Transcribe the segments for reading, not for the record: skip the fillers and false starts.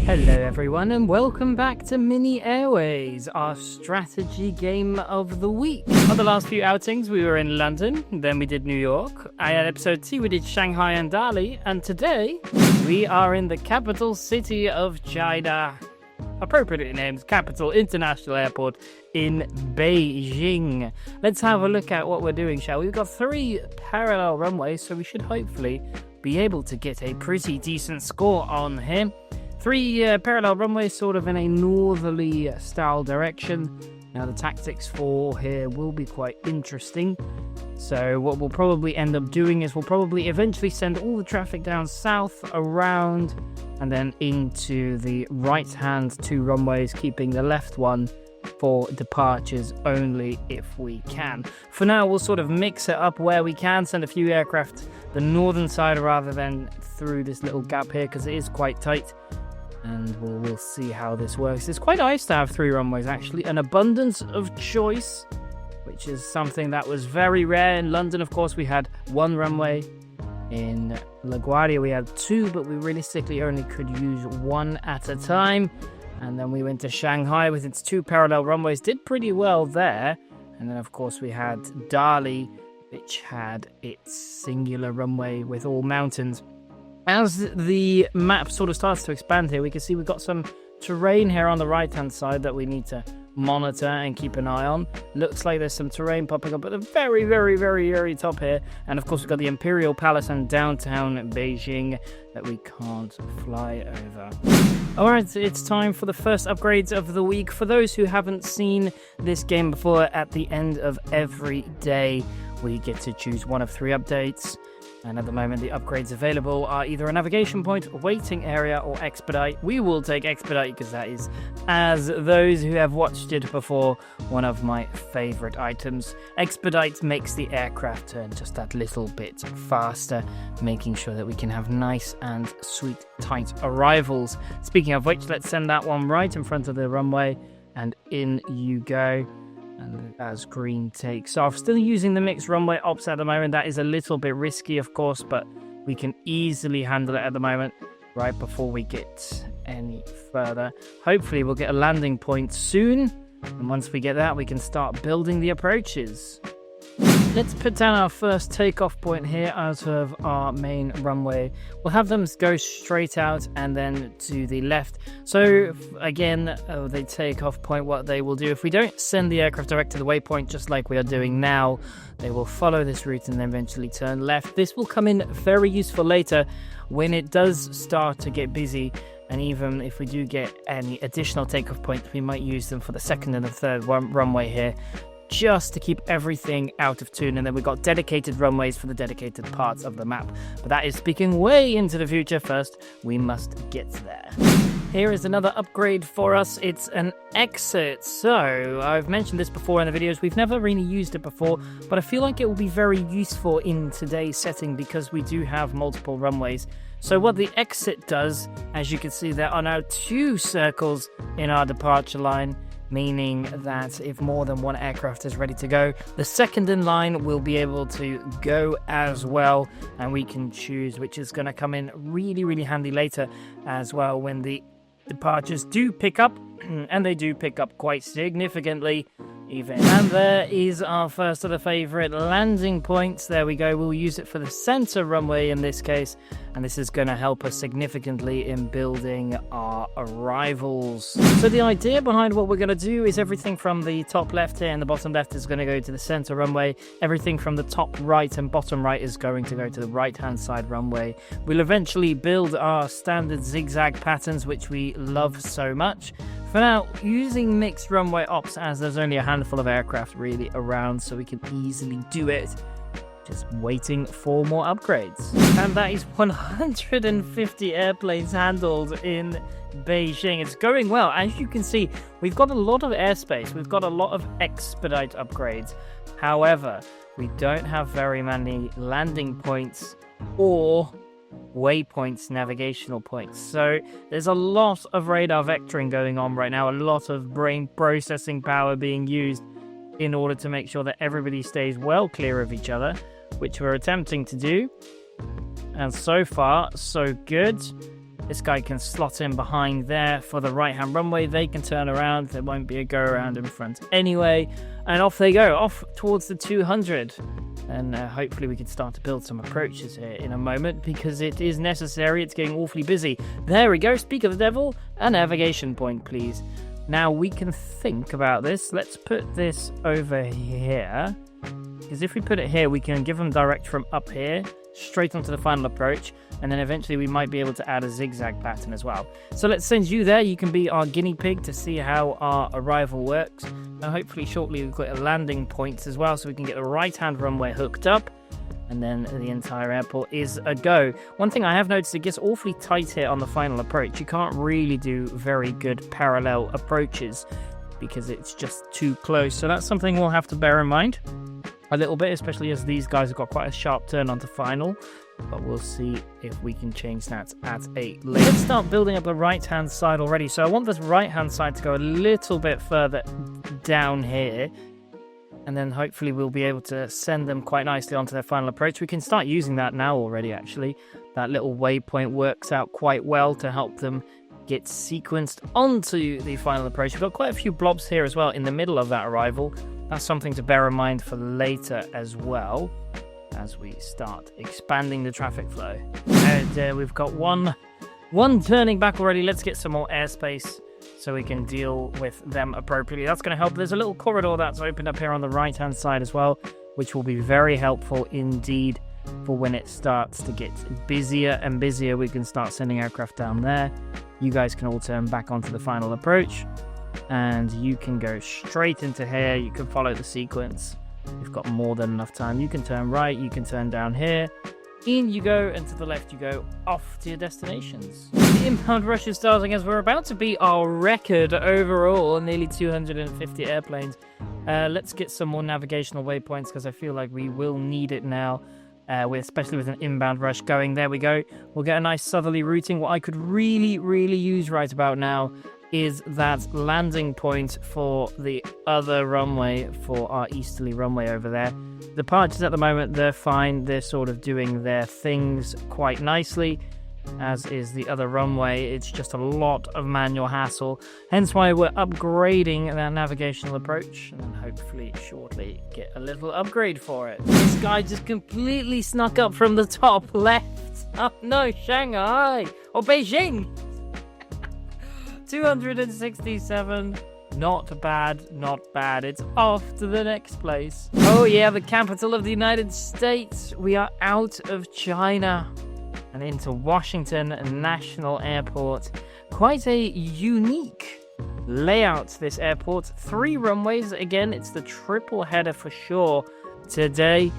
Hello everyone and welcome back to Mini Airways, our strategy game of the week. On the last few outings we were in London, then we did New York. At episode 2 we did Shanghai and Dali, and today we are in the capital city of China. Appropriately named Capital International Airport in Beijing. Let's have a look at what we're doing, shall we? We've got 3 parallel runways, so we should hopefully be able to get a pretty decent score on here. 3 parallel runways sort of in a northerly style direction. Now the tactics for here will be quite interesting. So what we'll probably end up doing is we'll probably eventually send all the traffic down south, around, and then into the right hand 2 runways, keeping the left one for departures only if we can. For now we'll sort of mix it up where we can, send a few aircraft the northern side rather than through this little gap here because it is quite tight. And we'll see how this works. It's quite nice to have 3 runways, actually. An abundance of choice, which is something that was very rare. In London, of course, we had 1 runway. In LaGuardia, we had 2, but we realistically only could use 1 at a time. And then we went to Shanghai with its 2 parallel runways. Did pretty well there. And then, of course, we had Dali, which had its singular runway with all mountains. As the map sort of starts to expand here, we can see we've got some terrain here on the right-hand side that we need to monitor and keep an eye on. Looks like there's some terrain popping up at the very, very, very, very top here. And, of course, we've got the Imperial Palace and downtown Beijing that we can't fly over. All right, it's time for the first upgrades of the week. For those who haven't seen this game before, at the end of every day, we get to choose one of 3 updates. And at the moment, the upgrades available are either a navigation point, a waiting area, or expedite. We will take expedite because that is, as those who have watched it before, one of my favorite items. Expedite makes the aircraft turn just that little bit faster, making sure that we can have nice and sweet, tight arrivals. Speaking of which, let's send that one right in front of the runway, and in you go. And as green takes off, still using the mixed runway ops at the moment. That is a little bit risky, of course, but we can easily handle it at the moment right before we get any further. Hopefully we'll get a landing point soon, and once we get that we can start building the approaches. Let's put down our first takeoff point here out of our main runway. We'll have them go straight out and then to the left. So again, the takeoff point, what they will do, if we don't send the aircraft direct to the waypoint just like we are doing now, they will follow this route and then eventually turn left. This will come in very useful later when it does start to get busy. And even if we do get any additional takeoff points, we might use them for the second and the third runway here, just to keep everything out of tune. And then we've got dedicated runways for the dedicated parts of the map. But that is speaking way into the future. First, we must get there. Here is another upgrade for us. It's an exit. So I've mentioned this before in the videos. We've never really used it before, but I feel like it will be very useful in today's setting because we do have multiple runways. So what the exit does, as you can see, there are now 2 circles in our departure line, meaning that if more than 1 aircraft is ready to go, the second in line will be able to go as well, and we can choose, which is going to come in really, really handy later as well when the departures do pick up, and they do pick up quite significantly even. And there is our first of the favorite landing points. There we go. We'll use it for the center runway in this case, and this is going to help us significantly in building our arrivals. So the idea behind what we're going to do is everything from the top left here and the bottom left is going to go to the center runway. Everything from the top right and bottom right is going to go to the right hand side runway. We'll eventually build our standard zigzag patterns, which we love so much. For now, using mixed runway ops, as there's only a handful of aircraft really around, so we can easily do it. Just waiting for more upgrades. And that is 150 airplanes handled in Beijing. It's going well. As you can see, we've got a lot of airspace. We've got a lot of expedite upgrades. However, we don't have very many landing points or waypoints, navigational points. So there's a lot of radar vectoring going on right now, a lot of brain processing power being used in order to make sure that everybody stays well clear of each other, which we're attempting to do. And so far, so good. This guy can slot in behind there for the right-hand runway. They can turn around. There won't be a go-around in front anyway. And off they go, off towards the 200. And hopefully we can start to build some approaches here in a moment, because it is necessary. It's getting awfully busy. There we go. Speak of the devil. A navigation point, please. Now we can think about this. Let's put this over here. Because if we put it here, we can give them direct from up here, straight onto the final approach. And then eventually we might be able to add a zigzag pattern as well. So let's send you there. You can be our guinea pig to see how our arrival works. And hopefully shortly we've got a landing points as well, so we can get the right-hand runway hooked up. And then the entire airport is a go. One thing I have noticed, it gets awfully tight here on the final approach. You can't really do very good parallel approaches because it's just too close. So that's something we'll have to bear in mind a little bit, especially as these guys have got quite a sharp turn onto final. But we'll see if we can change that at a later. Let's start building up the right-hand side already. So I want this right-hand side to go a little bit further down here. And then hopefully we'll be able to send them quite nicely onto their final approach. We can start using that now already, actually. That little waypoint works out quite well to help them get sequenced onto the final approach. We've got quite a few blobs here as well in the middle of that arrival. That's something to bear in mind for later as well, as we start expanding the traffic flow. And we've got one turning back already. Let's get some more airspace so we can deal with them appropriately. That's going to help. There's a little corridor that's opened up here on the right-hand side as well, which will be very helpful indeed for when it starts to get busier and busier. We can start sending aircraft down there. You guys can all turn back onto the final approach, and you can go straight into here. You can follow the sequence. You've got more than enough time. You can turn right, you can turn down here. In you go, and to the left you go, off to your destinations. The inbound rush is starting as we're about to beat our record overall, nearly 250 airplanes. Let's get some more navigational waypoints, because I feel like we will need it now, especially with an inbound rush going. There we go. We'll get a nice southerly routing. What I could really, really use right about now is that landing point for the other runway, for our easterly runway over there. Departures at the moment, they're fine. They're sort of doing their things quite nicely, as is the other runway. It's just a lot of manual hassle, hence why we're upgrading that navigational approach, and then hopefully shortly get a little upgrade for it. This guy just completely snuck up from the top left. Oh no, Shanghai or Beijing. 267. Not bad, not bad. It's off to the next place. Oh yeah, the capital of the United States. We are out of China and into Washington National Airport. Quite a unique layout, this airport. 3 runways. Again, it's the triple header for sure today,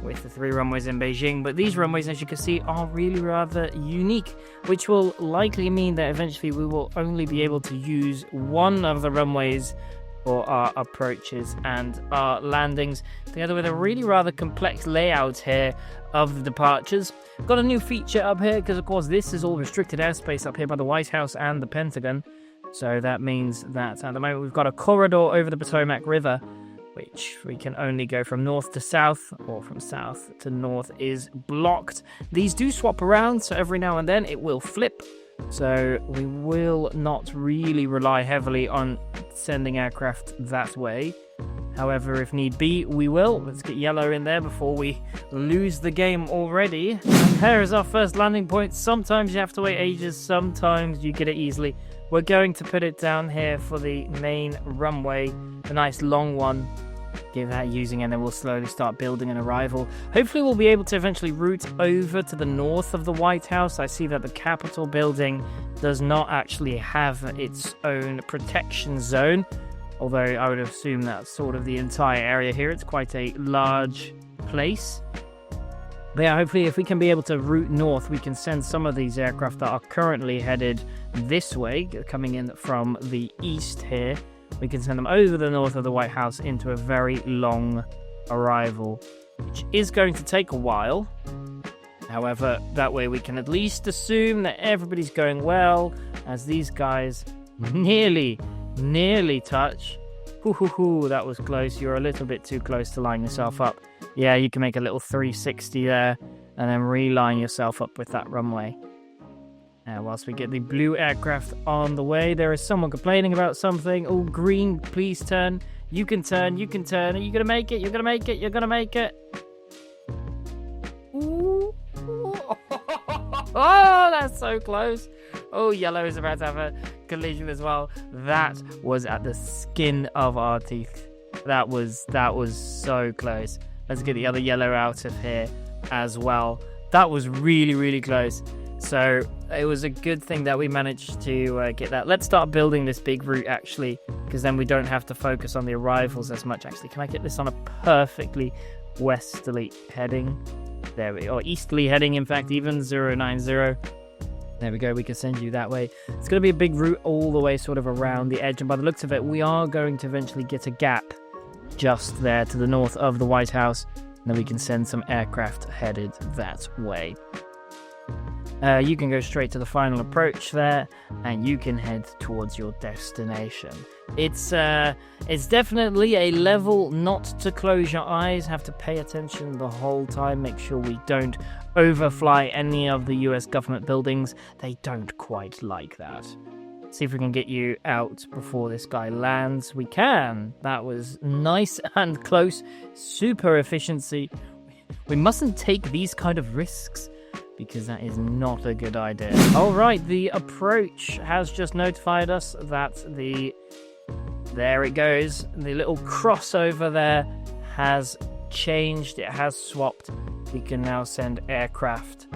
with the 3 runways in Beijing. But these runways, as you can see, are really rather unique, which will likely mean that eventually we will only be able to use one of the runways for our approaches and our landings, together with a really rather complex layout here of the departures. Got a new feature up here, because of course this is all restricted airspace up here by the White House and the Pentagon. So that means that at the moment we've got a corridor over the Potomac River, which we can only go from north to south, or from south to north is blocked. These do swap around, so every now and then it will flip. So we will not really rely heavily on sending aircraft that way. However, if need be, we will. Let's get yellow in there before we lose the game already. And here is our first landing point. Sometimes you have to wait ages, sometimes you get it easily. We're going to put it down here for the main runway, the nice long one. Give that using, and then we'll slowly start building an arrival. Hopefully we'll be able to eventually route over to the north of the White House. I see that the Capitol building does not actually have its own protection zone, although I would assume that's sort of the entire area here. It's quite a large place. But yeah, hopefully if we can be able to route north, we can send some of these aircraft that are currently headed this way, coming in from the east here. We can send them over the north of the White House into a very long arrival, which is going to take a while. However, that way we can at least assume that everybody's going well, as these guys nearly touch. That was close. You're a little bit too close to line yourself up. Yeah, you can make a little 360 there, and then reline yourself up with that runway. Whilst we get the blue aircraft on the way, there is someone complaining about something. Oh, green, please turn. You can turn, you can turn. Are you going to make it? You're going to make it, you're going to make it. Ooh. Oh, that's so close. Oh, yellow is about to have a collision as well. That was at the skin of our teeth. That was so close. Let's get the other yellow out of here as well. That was really, really close. So it was a good thing that we managed to get that. Let's start building this big route, actually, because then we don't have to focus on the arrivals as much. Actually, can I get this on a perfectly westerly heading? There we go. Or easterly heading, in fact, even 090. There we go. We can send you that way. It's going to be a big route all the way sort of around the edge. And by the looks of it, we are going to eventually get a gap just there to the north of the White House. And then we can send some aircraft headed that way. You can go straight to the final approach there, and you can head towards your destination. It's definitely a level not to close your eyes, have to pay attention the whole time, make sure we don't overfly any of the US government buildings. They don't quite like that. See if we can get you out before this guy lands. We can. That was nice and close. Super efficiency. We mustn't take these kind of risks, because that is not a good idea. All right, the approach has just notified us that there it goes. The little crossover there has changed. It has swapped. We can now send aircraft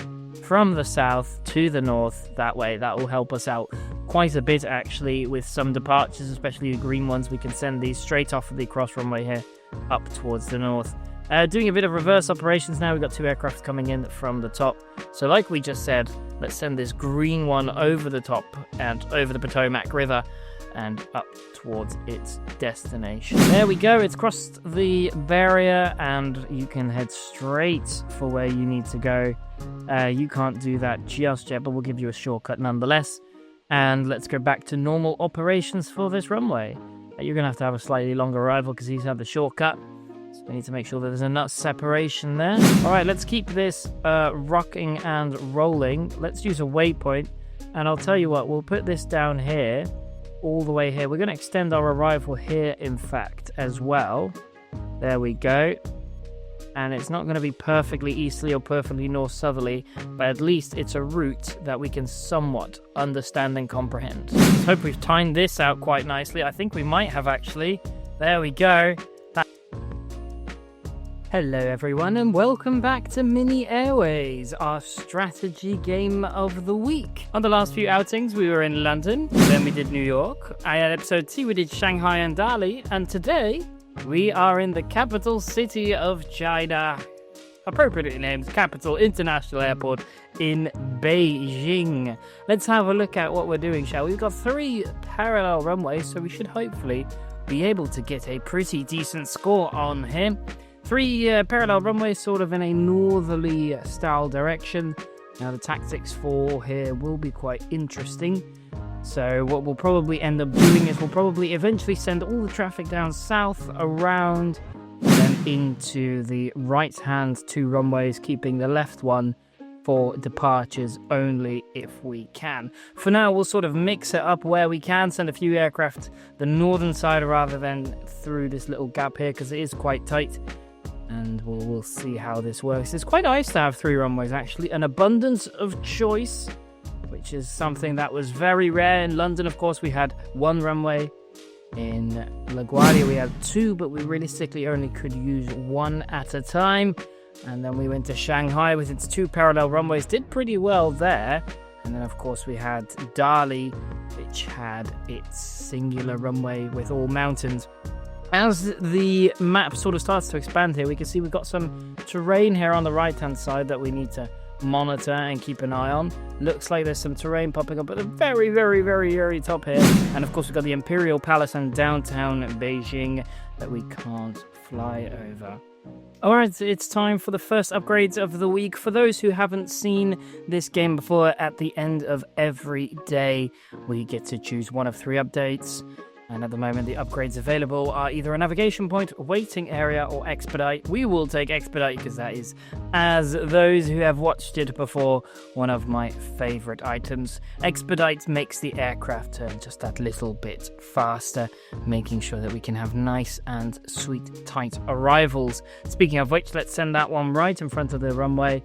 from the south to the north. That way, that will help us out quite a bit, actually, with some departures, especially the green ones. We can send these straight off of the cross runway here up towards the north. Doing a bit of reverse operations now. We've got 2 aircraft coming in from the top. So like we just said, let's send this green one over the top and over the Potomac River and up towards its destination. There we go. It's crossed the barrier and you can head straight for where you need to go. You can't do that just yet, but we'll give you a shortcut nonetheless. And let's go back to normal operations for this runway. You're going to have a slightly longer arrival because he's had the shortcut. So we need to make sure that there's enough separation there. All right, let's keep this rocking and rolling. Let's use a waypoint. And I'll tell you what, we'll put this down here, all the way here. We're going to extend our arrival here, in fact, as well. There we go. And it's not going to be perfectly easterly or perfectly north-southerly, but at least it's a route that we can somewhat understand and comprehend. Let's hope we've timed this out quite nicely. I think we might have, actually. There we go. Hello everyone and welcome back to Mini Airways, our strategy game of the week. On the last few outings we were in London, then we did New York. I had episode 2 we did Shanghai and Dali, and today we are in the capital city of China. Appropriately named Capital International Airport in Beijing. Let's have a look at what we're doing, shall we? We've got 3 parallel runways, so we should hopefully be able to get a pretty decent score on here. 3 parallel runways, sort of in a northerly style direction. Now the tactics for here will be quite interesting. So what we'll probably end up doing is we'll probably eventually send all the traffic down south, around, and then into the right-hand 2 runways, keeping the left one for departures only if we can. For now, we'll sort of mix it up where we can, send a few aircraft the northern side rather than through this little gap here, because it is quite tight. And we'll see how this works. It's quite nice to have 3 runways, actually. An abundance of choice, which is something that was very rare. In London, of course, we had 1 runway. In LaGuardia, we had 2, but we realistically only could use 1 at a time. And then we went to Shanghai with its 2 parallel runways. Did pretty well there. And then, of course, we had Dali, which had its singular runway with all mountains. As the map sort of starts to expand here, we can see we've got some terrain here on the right-hand side that we need to monitor and keep an eye on. Looks like there's some terrain popping up at the very, very, very early top here. And of course, we've got the Imperial Palace and downtown Beijing that we can't fly over. All right, it's time for the first upgrades of the week. For those who haven't seen this game before, at the end of every day, we get to choose one of 3 updates. And at the moment, the upgrades available are either a navigation point, waiting area, or expedite. We will take expedite because that is, as those who have watched it before, one of my favorite items. Expedite makes the aircraft turn just that little bit faster, making sure that we can have nice and sweet, tight arrivals. Speaking of which, let's send that one right in front of the runway.